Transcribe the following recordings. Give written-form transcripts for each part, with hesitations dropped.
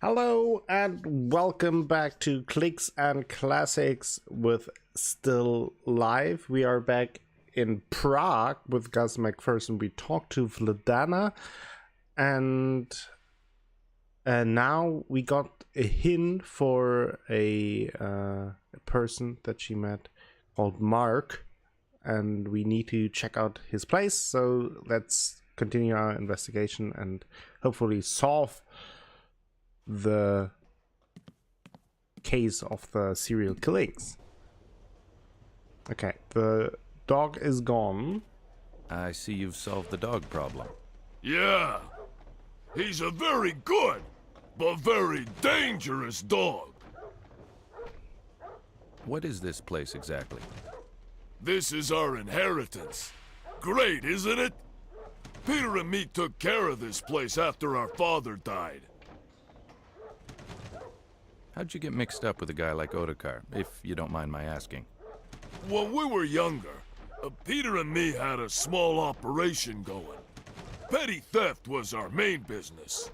Hello and welcome back to Clicks and Classics with Still Live. We are back in Prague with Gus McPherson. We talked to Vladana and now we got a hint for a person that she met called Mark, and we need to check out his place. So let's continue our investigation and hopefully solve the case of the serial killings. Okay, the dog is gone. I see you've solved the dog problem. Yeah, he's a very good, but very dangerous dog. What is this place exactly? This is our inheritance. Great, isn't it? Peter and me took care of this place after our father died. How'd you get mixed up with a guy like Ottokar, if you don't mind my asking? When we were younger, Peter and me had a small operation going. Petty theft was our main business.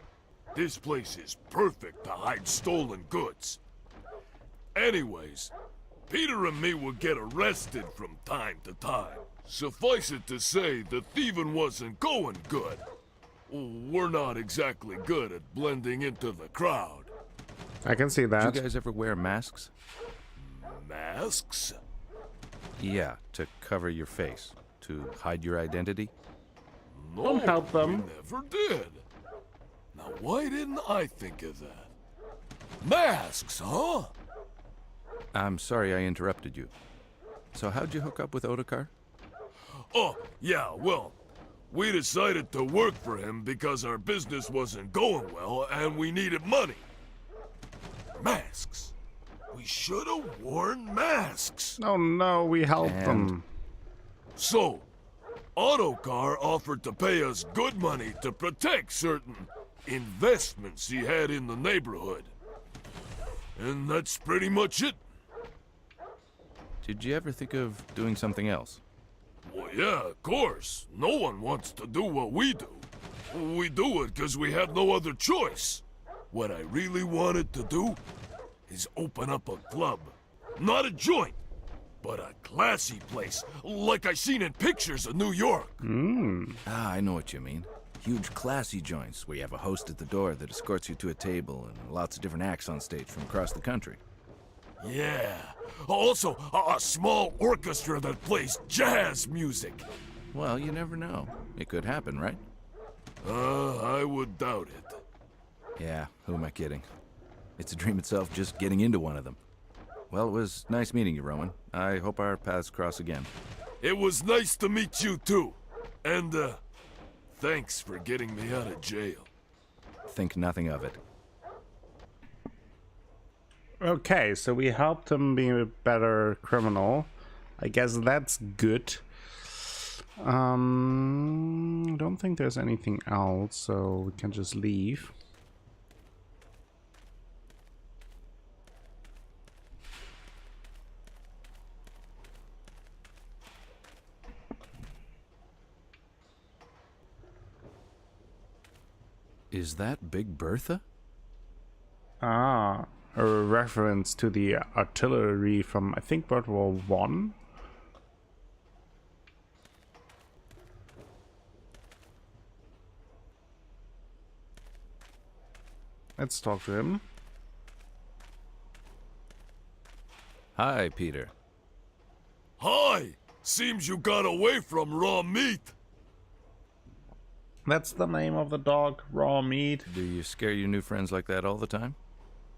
This place is perfect to hide stolen goods. Anyways, Peter and me would get arrested from time to time. Suffice it to say, the thieving wasn't going good. We're not exactly good at blending into the crowd. I can see that. Did you guys ever wear masks? Masks? Yeah, to cover your face, to hide your identity. No, Don't help them. we never did. Now, why didn't I think of that? Masks, huh? I'm sorry I interrupted you. So how'd you hook up with Ottokar? Oh, yeah, well, we decided to work for him because our business wasn't going well and we needed money. Masks. We should have worn masks. Oh no, we helped And- them. So, Ottokar offered to pay us good money to protect certain investments he had in the neighborhood. And that's pretty much it. Did you ever think of doing something else? Well, yeah, of course. No one wants to do what we do. We do it because we have no other choice. What I really wanted to do is open up a club. Not a joint, but a classy place, like I seen in pictures of New York. Ah, I know what you mean. Huge classy joints where you have a host at the door that escorts you to a table and lots of different acts on stage from across the country. Yeah. Also, a small orchestra that plays jazz music. Well, you never know. It could happen, right? I would doubt it. Yeah, who am I kidding? It's a dream itself just getting into one of them. Well, it was nice meeting you, Roman. I hope our paths cross again. It was nice to meet you too. And, thanks for getting me out of jail. Think nothing of it. Okay, so we helped him be a better criminal. I guess that's good. Don't think there's anything else, so we can just leave. Is that Big Bertha? Ah, a reference to the artillery from, I think, World War One. Let's talk to him. Hi, Peter. Hi! Seems you got away from raw meat. That's the name of the dog, Raw Meat. Do you scare your new friends like that all the time?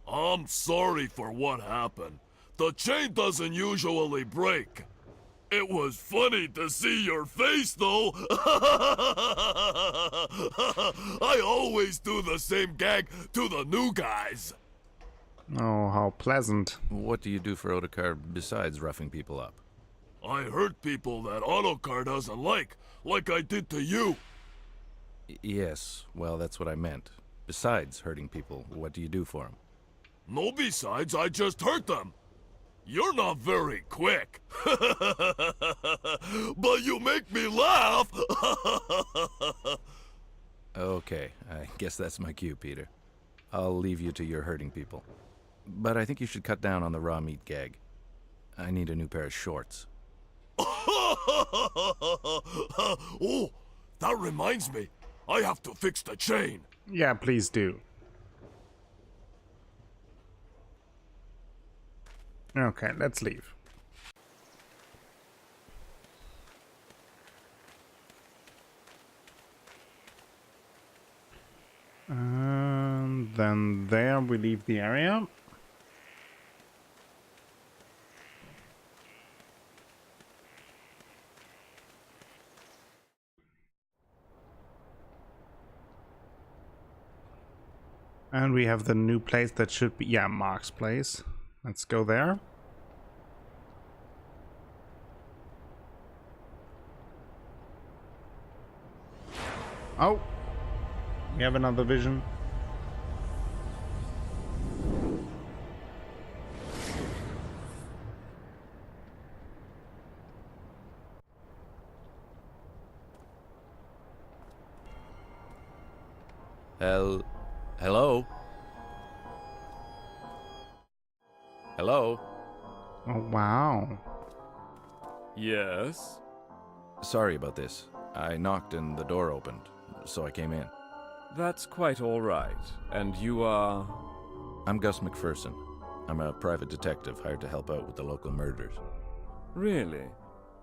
I'm sorry for what happened. The chain doesn't usually break. It was funny to see your face, though. I always do the same gag to the new guys. Oh, how pleasant. What do you do for Ottokar besides roughing people up? I hurt people that Ottokar doesn't like I did to you. Yes, well, that's what I meant. Besides hurting people, what do you do for them? No besides, I just hurt them. You're not very quick. But you make me laugh. Okay, I guess that's my cue, Peter. I'll leave you to your hurting people. But I think you should cut down on the raw meat gag. I need a new pair of shorts. Oh, that reminds me. I have to fix the chain. Yeah, please do. Okay, let's leave. And then there we leave the area. And we have the new place that should be, yeah, Mark's place. Let's go there. Oh, we have another vision. Hello? Hello? Oh, wow. Yes? Sorry about this. I knocked and the door opened, so I came in. That's quite all right. And you are... I'm Gus McPherson. I'm a private detective hired to help out with the local murders. Really?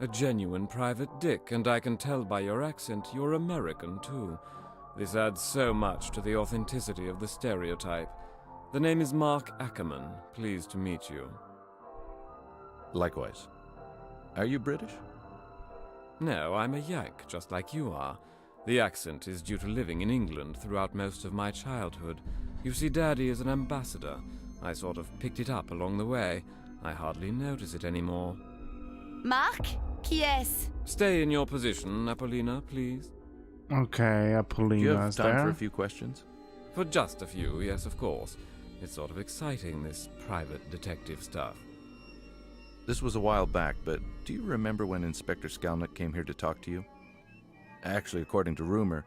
A genuine private dick, and I can tell by your accent you're American, too. This adds so much to the authenticity of the stereotype. The name is Mark Ackerman. Pleased to meet you. Likewise. Are you British? No, I'm a Yank, just like you are. The accent is due to living in England throughout most of my childhood. You see, Daddy is an ambassador. I sort of picked it up along the way. I hardly notice it anymore. Mark? Qui est-ce? Stay in your position, Apollina, please. Okay, Do you have Apollina's time there. for a few questions? For just a few, yes, of course. It's sort of exciting, this private detective stuff. This was a while back, but do you remember when Inspector Skalnick came here to talk to you? Actually, according to rumor,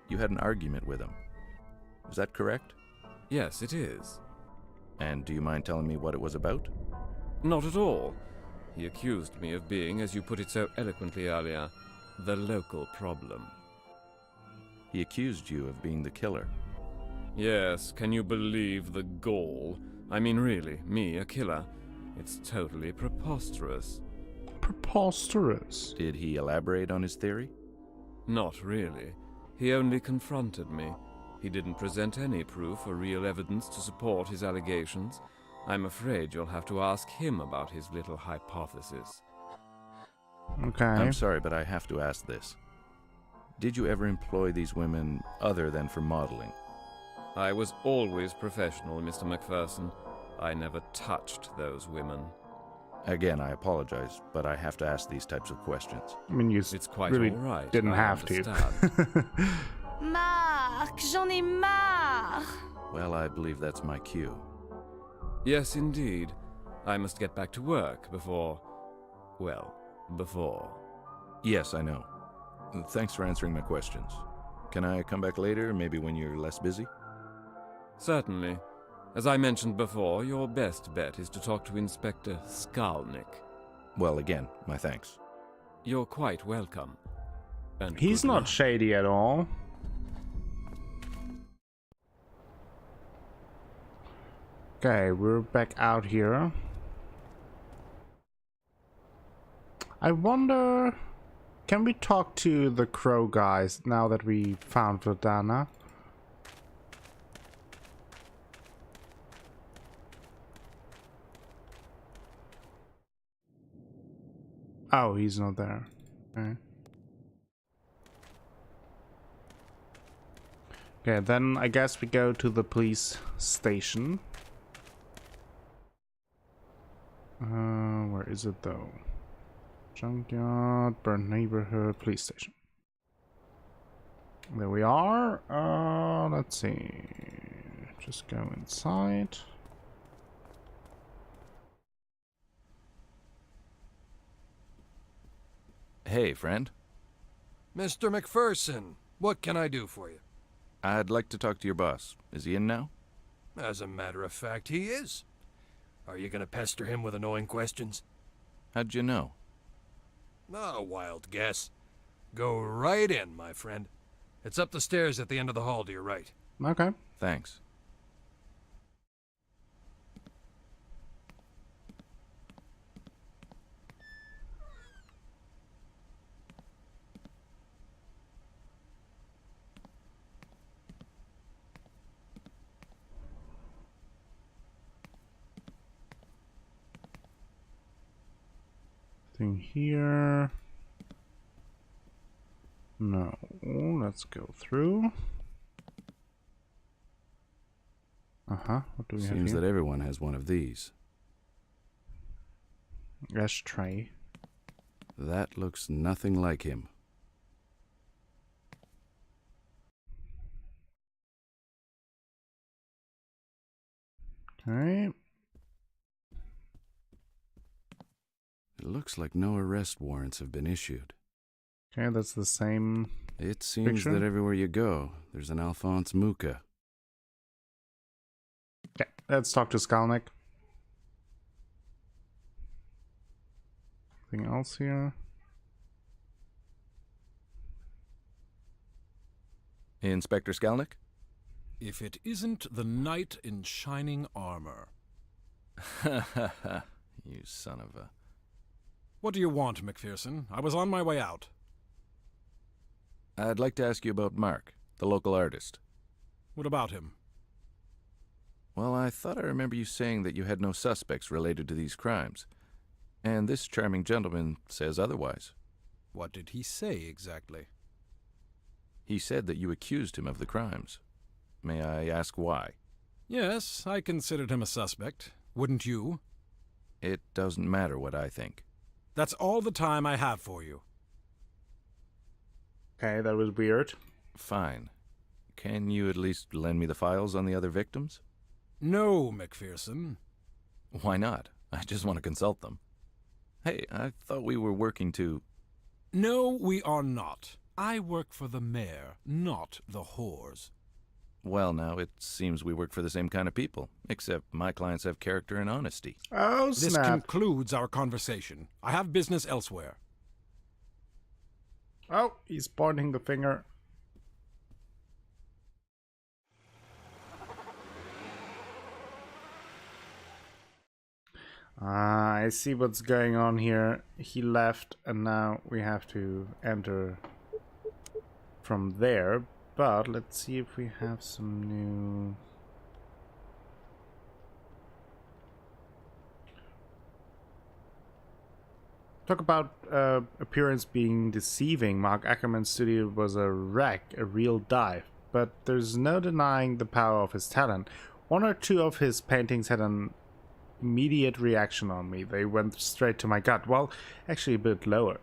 you had an argument with him. Is that correct? Yes, it is. And do you mind telling me what it was about? Not at all. He accused me of being, as you put it so eloquently earlier, the local problem. He accused you of being the killer. Yes, can you believe the gall? I mean, really, me, a killer? It's totally preposterous. Preposterous. Did he elaborate on his theory? Not really. He only confronted me. He didn't present any proof or real evidence to support his allegations. I'm afraid you'll have to ask him about his little hypothesis. Okay. I'm sorry, but I have to ask this. Did you ever employ these women other than for modeling? I was always professional, Mr. McPherson. I never touched those women. Again, I apologize, but I have to ask these types of questions. I mean, you It's quite really all right. didn't I have understand. to. Mark, j'en ai marre! Well, I believe that's my cue. Yes, indeed. I must get back to work before... before. Yes, I know. Thanks for answering my questions. Can I come back later, maybe when you're less busy? Certainly. As I mentioned before, your best bet is to talk to Inspector Skalnick. Well, again, my thanks. You're quite welcome. And He's good not luck. shady at all. Okay, we're back out here. I wonder... Can we talk to the crow guys now that we found Verdana? Oh, he's not there. Okay. Okay, then I guess we go to the police station. Where is it though? Junkyard, burnt neighborhood, police station. There we are. Let's see. Just go inside. Hey, friend. Mr. McPherson, what can I do for you? I'd like to talk to your boss. Is he in now? As a matter of fact, he is. Are you gonna pester him with annoying questions? How'd you know? A wild guess. Go right in, my friend. It's up the stairs at the end of the hall to your right. Okay. Thanks. Thing here. No, let's go through. What do we have Seems here? that everyone has one of these. Ashtray. That looks nothing like him. Okay. It looks like no arrest warrants have been issued. Okay, that's the same. It seems Picture? that everywhere you go, there's an Alphonse Mucha. Okay, let's talk to Skalnick. Anything else here? Inspector Skalnick? If it isn't the knight in shining armor. You son of a... What do you want, McPherson? I was on my way out. I'd like to ask you about Mark, the local artist. What about him? Well, I thought I remember you saying that you had no suspects related to these crimes. And this charming gentleman says otherwise. What did he say exactly? He said that you accused him of the crimes. May I ask why? Yes, I considered him a suspect. Wouldn't you? It doesn't matter what I think. That's all the time I have for you. Okay, that was weird. Fine. Can you at least lend me the files on the other victims? No, McPherson. Why not? I just want to consult them. Hey, I thought we were working to... No, we are not. I work for the mayor, not the whores. Well, now, it seems we work for the same kind of people, except my clients have character and honesty. Oh, This snap. concludes our conversation. I have business elsewhere. Oh, he's pointing the finger. I see what's going on here. He left, and now we have to enter from there. But let's see if we have some new... Talk about appearance being deceiving. Mark Ackerman's studio was a wreck, a real dive. But there's no denying the power of his talent. One or two of his paintings had an immediate reaction on me. They went straight to my gut. Well, actually a bit lower.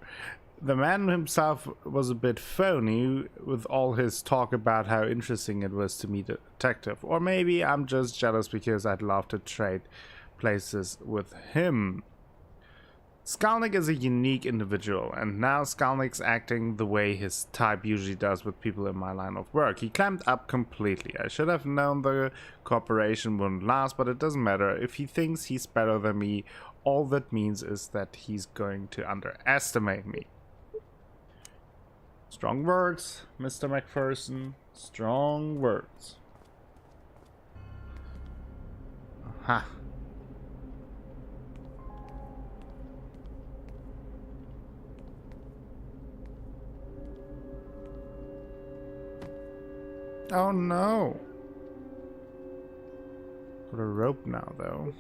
The man himself was a bit phony with all his talk about how interesting it was to meet a detective. Or maybe I'm just jealous because I'd love to trade places with him. Skalnick is a unique individual, and now Skalnick's acting the way his type usually does with people in my line of work. He climbed up completely. I should have known the cooperation wouldn't last, but it doesn't matter. If he thinks he's better than me, all that means is that he's going to underestimate me. Strong words, Mr. McPherson. Strong words. Aha. Oh no. Got a rope now though.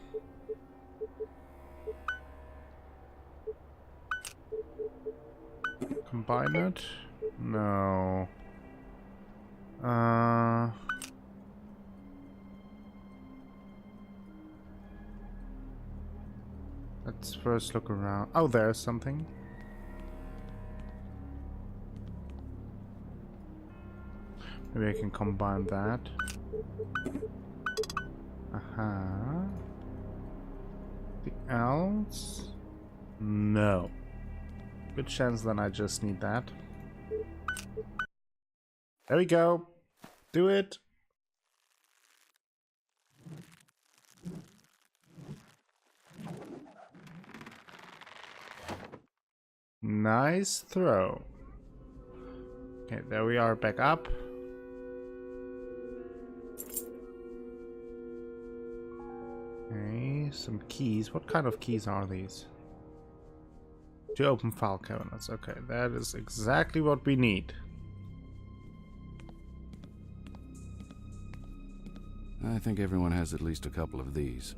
Combine it? No. Let's first look around. Oh, there's something. Maybe I can combine that. Aha. The else? No. Good chance then I just need that. There we go. Do it. Nice throw. Okay, there we are, back up. Okay, some keys. What kind of keys are these? To open file cabinets. Okay, that is exactly what we need. I think everyone has at least a couple of these.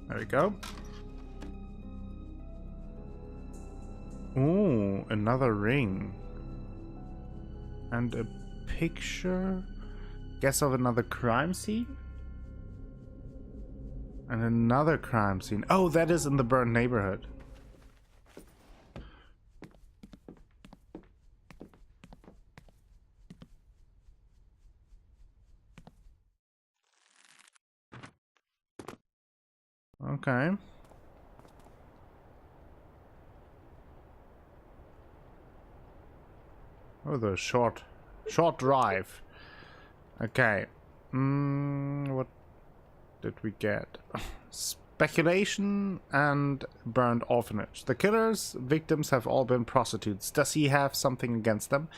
There we go. Ooh, another ring. And a picture? Guess of another crime scene? And another crime scene. Oh, that is in the burned neighborhood. Okay. Oh, the short drive. Okay. What did we get? Speculation and burned orphanage. The killer's victims have all been prostitutes. Does he have something against them?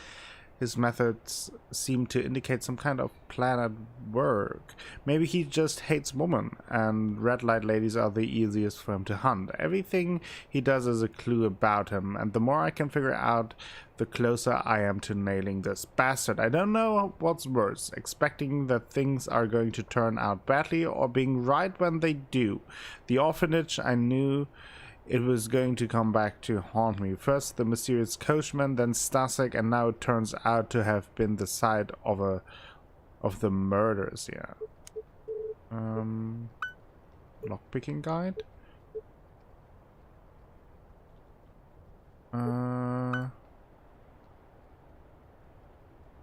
His methods seem to indicate some kind of plan at work. Maybe he just hates women, and red light ladies are the easiest for him to hunt. Everything he does is a clue about him, and the more I can figure out, the closer I am to nailing this bastard. I don't know what's worse, expecting that things are going to turn out badly, or being right when they do. The orphanage, I knew it was going to come back to haunt me. First the mysterious coachman, then Stasek, and now it turns out to have been the site of the murders. Yeah. Lockpicking guide.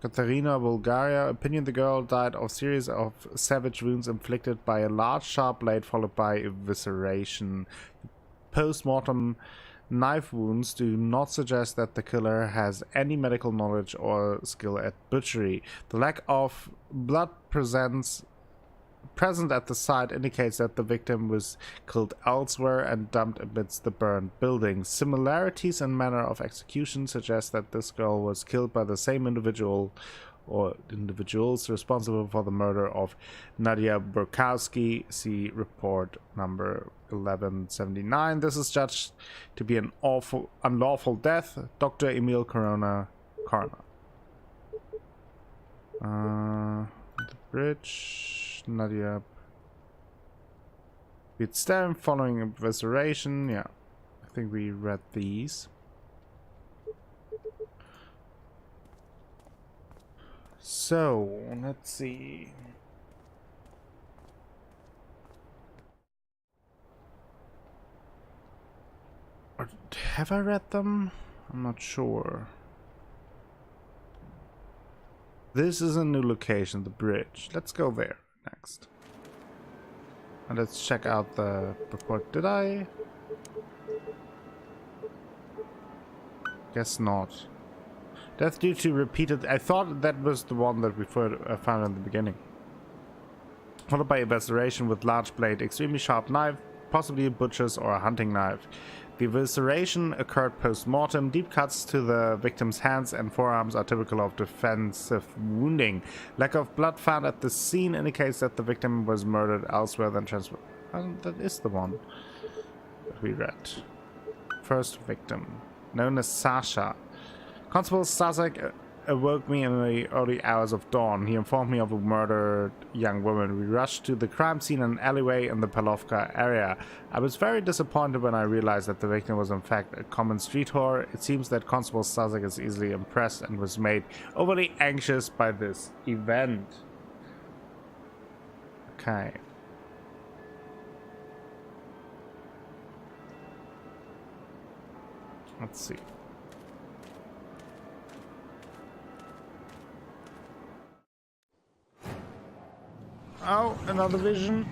Katerina, Bulgaria. Opinion: the girl died of series of savage wounds inflicted by a large sharp blade followed by evisceration. Post-mortem knife wounds do not suggest that the killer has any medical knowledge or skill at butchery. The lack of blood present at the site indicates that the victim was killed elsewhere and dumped amidst the burned building. Similarities in manner of execution suggest that this girl was killed by the same individual or individuals responsible for the murder of Nadia Burkowski. See report number 1179. This is judged to be an unlawful death. Dr. Emil Corona, coroner. The bridge. Nadia. It's stabbed following evisceration. Yeah, I think we read these. So, let's see. Or have I read them? I'm not sure. This is a new location, the bridge. Let's go there next. And let's check out the report. Did I? Guess not. Death due to repeated... I thought that was the one that we found in the beginning. Followed by evisceration with large blade, extremely sharp knife, possibly a butcher's or a hunting knife. The evisceration occurred post-mortem. Deep cuts to the victim's hands and forearms are typical of defensive wounding. Lack of blood found at the scene indicates that the victim was murdered elsewhere than transferred. That is the one that we read. First victim, known as Sasha. Constable Stasek awoke me in the early hours of dawn. He informed me of a murdered young woman. We rushed to the crime scene in an alleyway in the Palovka area. I was very disappointed when I realized that the victim was in fact a common street whore. It seems that Constable Stasek is easily impressed and was made overly anxious by this event. Okay. Let's see. Oh, another vision.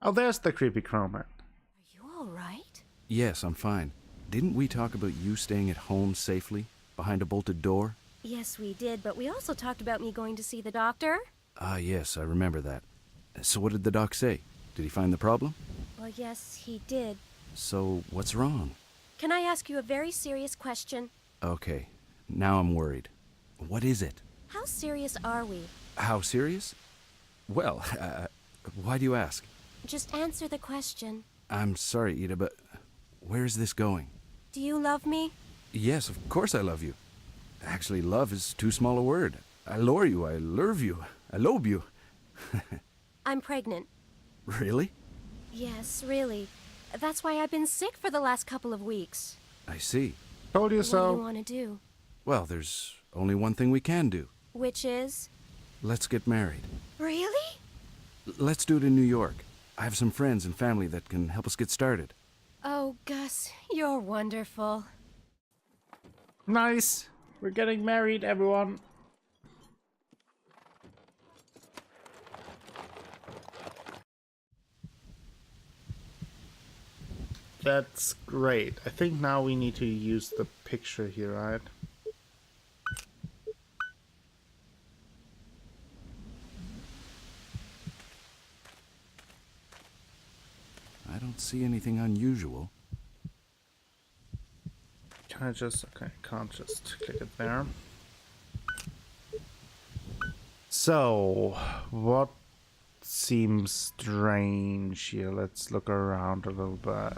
Oh, there's the creepy crowman. Are you all right? Yes, I'm fine. Didn't we talk about you staying at home safely, behind a bolted door? Yes, we did, but we also talked about me going to see the doctor. Ah, yes, I remember that. So what did the doc say? Did he find the problem? Well, yes, he did. So what's wrong? Can I ask you a very serious question? Okay, now I'm worried. What is it? How serious are we? How serious? Well, why do you ask? Just answer the question. I'm sorry, Ida, but where is this going? Do you love me? Yes, of course I love you. Actually, love is too small a word. I lure you, I lurve you, I lobe you. I'm pregnant. Really? Yes, really. That's why I've been sick for the last couple of weeks. I see. Told you What do so. you want to do? Well, there's only one thing we can do. Which is? Let's get married. Really? Let's do it in New York. I have some friends and family that can help us get started. Oh, Gus, you're wonderful. Nice. We're getting married, everyone. That's great. I think now we need to use the picture here, right? I don't see anything unusual. Can I just... okay, can't just click it there. So, what seems strange here? Let's look around a little bit.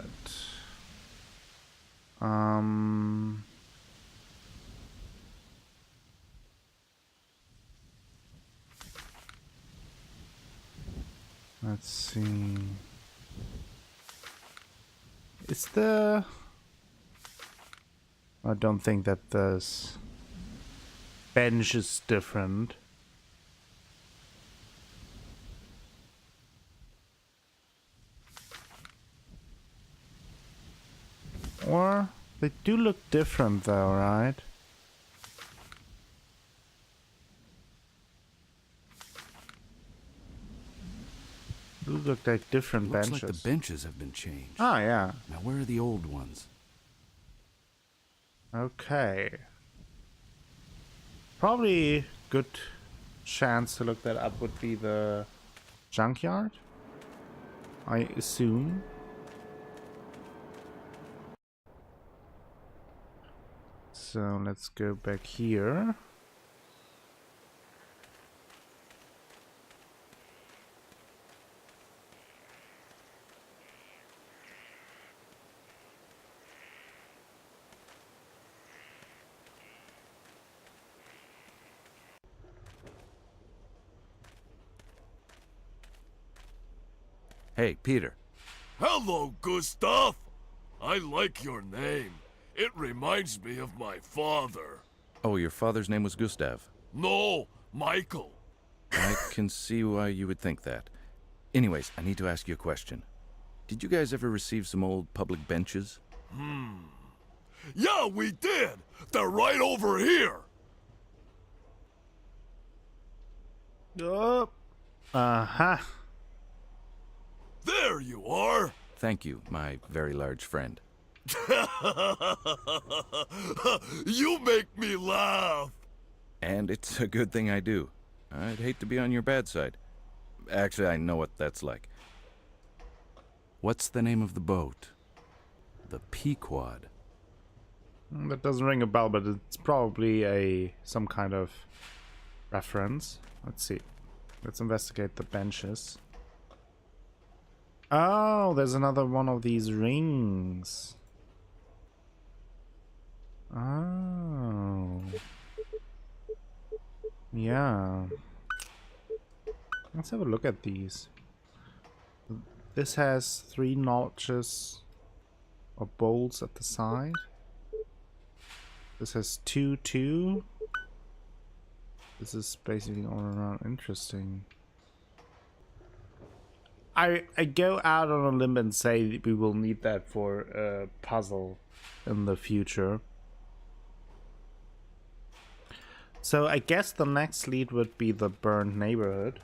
Let's see. Is the... I don't think that this bench is different. Or they do look different though, right? Do look like different Looks benches. like the benches have been changed. Ah, yeah. Now where are the old ones? Okay. Probably good chance to look that up would be the junkyard, I assume. So let's go back here. Hey, Peter. Hello, Gustav. I like your name. It reminds me of my father. Oh, your father's name was Gustav. No, Michael. I can see why you would think that. Anyways, I need to ask you a question. Did you guys ever receive some old public benches? Yeah, we did. They're right over here. Uh-huh. There you are. Thank you, my very large friend. You make me laugh. And it's a good thing I do. I'd hate to be on your bad side. Actually, I know what that's like. What's the name of the boat? The Pequod. That doesn't ring a bell, but it's probably some kind of reference. Let's see. Let's investigate the benches. Oh, there's another one of these rings. Oh. Yeah. Let's have a look at these. This has 3 notches or bolts at the side. This has 2. This is basically all around interesting. I go out on a limb and say that we will need that for a puzzle in the future. So I guess the next lead would be the burned neighborhood.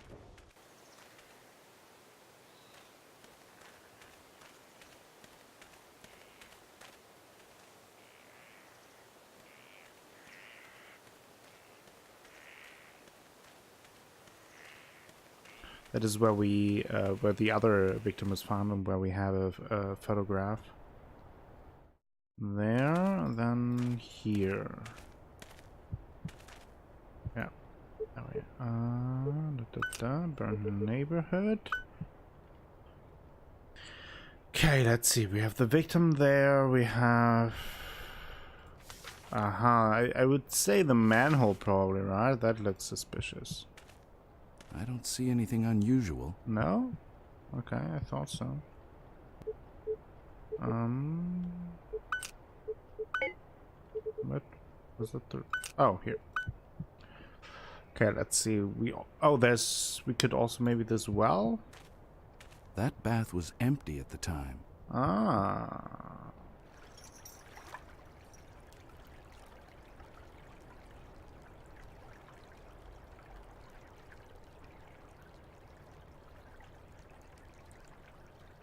That is where we where the other victim was found and where we have a photograph. There, then here. Yeah. There we burn the neighborhood. Okay, let's see. We have the victim there. We have. I would say the manhole probably, right? That looks suspicious. I don't see anything unusual. No? Okay, I thought so. What was that? Oh, here. Okay, let's see. We could also maybe this well. That bath was empty at the time. Ah.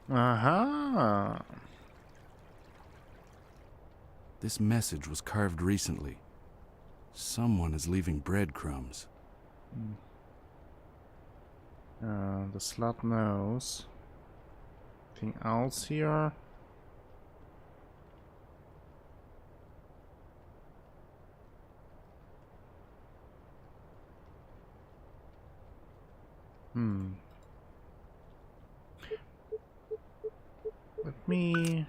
Uh-huh. This message was carved recently. Someone is leaving breadcrumbs. The slut knows. Anything else here? Let me...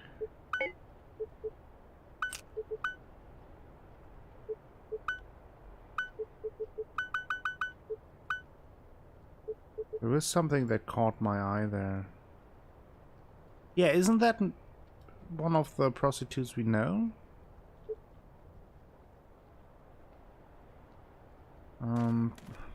There was something that caught my eye there. Yeah, isn't that one of the prostitutes we know?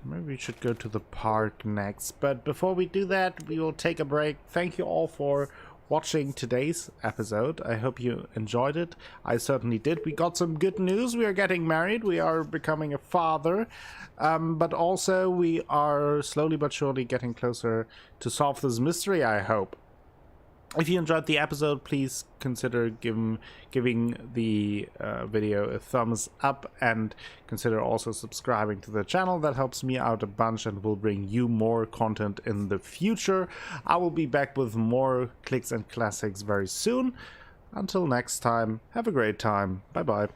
Maybe we should go to the park next. But before we do that, we will take a break. Thank you all for watching today's episode. I hope you enjoyed it. I certainly did. We got some good news. We are getting married. We are becoming a father. But also we are slowly but surely getting closer to solve this mystery, I hope. If you enjoyed the episode, please consider giving the video a thumbs up, and consider also subscribing to the channel. That helps me out a bunch and will bring you more content in the future. I will be back with more clicks and classics very soon. Until next time, have a great time. Bye bye.